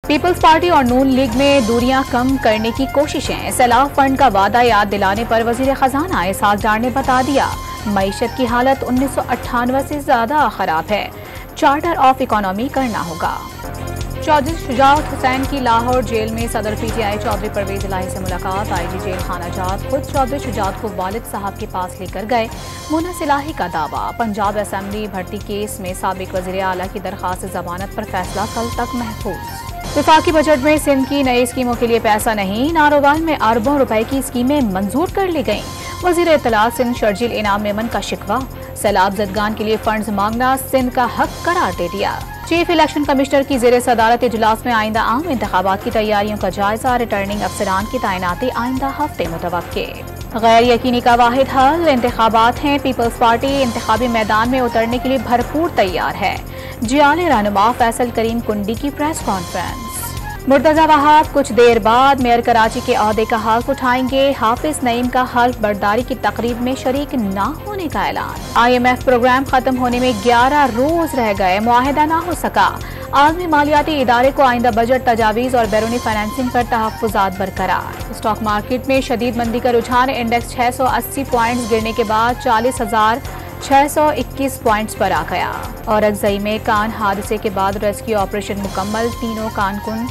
Peoples party और नून league में दूरियां कम करने की कोशिशें। सैलाब फंड का वादा याद दिलाने पर वजीर खजाना इसहाक डार ने बता दिया, मईशत की हालत 1998 से ज्यादा खराब है, चार्टर ऑफ इकोनॉमी करना होगा। चौधरी शुजात हुसैन की लाहौर जेल में सदर पीटीआई चौधरी परवेज इलाही से मुलाकात। आईजी जेल खाना जात खुद चौधरी शुजात को वालिद साहब के पास लेकर गए। मुनस इलाही का दावा, पंजाब असेंबली भर्ती केस में साबिक वजीर आला की दरखास्त जमानत पर फैसला कल तक महफूज। विफाकी बजट में सिंध की नई स्कीमों के लिए पैसा नहीं, नारोवाल में अरबों रुपए की स्कीमें मंजूर कर ली गईं। वजीर इत्तलात सिंध शर्जील इनाम मेमन का शिकवा, सैलाब जदगान के लिए फंड्स मांगना सिंध का हक करार दे दिया। चीफ इलेक्शन कमिश्नर की जेर सदारत इजलास में आइंदा आम इंतखाबात की तैयारियों का जायजा। रिटर्निंग अफसरान की तैनाती आइंदा हफ्ते मुतवक्के। गैर यकीनी का वाहिद हल इंतखाबात हैं। पीपल्स पार्टी इंतखाबी मैदान में उतरने के लिए भरपूर तैयार है। जियाले रहनुमा फैसल करीम कुंडी की प्रेस कॉन्फ्रेंस। मुर्तजा वहाब कुछ देर बाद मेयर कराची के ओहदे का हल्फ उठाएंगे। हाफिज नईम का हल्फ बर्दारी की तकरीब में शरीक न होने का ऐलान। IMF प्रोग्राम खत्म होने में 11 रोज रह गए, मुआहिदा न हो सका। आलमी मालियाती इदारे को आइंदा बजट तजावीज और बैरूनी फाइनेंसिंग पर तहफ्फुजात बरकरार। स्टॉक मार्केट में शदीद मंदी का रुझान, इंडेक्स 680 पॉइंट्स गिरने के बाद 40,621 पॉइंट्स पर आ गया। औरंगज़ई में कान हादसे के बाद रेस्क्यू ऑपरेशन मुकम्मल, तीनों कानकुन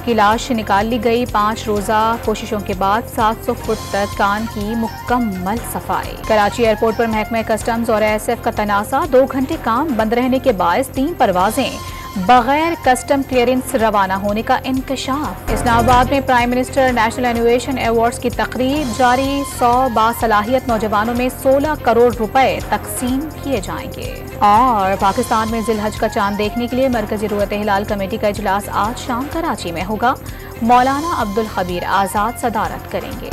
की लाश निकाल ली गई। 5 रोजा कोशिशों के बाद 700 फुट तक कान की मुकम्मल सफाई। कराची एयरपोर्ट पर महकमा कस्टम्स और SF का तनाज़ा, 2 घंटे काम बंद रहने के बायस 3 परवाजें बगैर कस्टम क्लियरेंस रवाना होने का इंकशाफ। इस्लामाबाद में prime minister national innovation awards की तकरीब जारी। 100 बासलाहियत नौजवानों में 16 करोड़ रुपए तकसीम किए जाएंगे। और पाकिस्तान में जिलहज का चांद देखने के लिए मरकजी रूयत हिलाल कमेटी का इजलास आज शाम कराची में होगा। मौलाना अब्दुल खबीर आजाद सदारत करेंगे।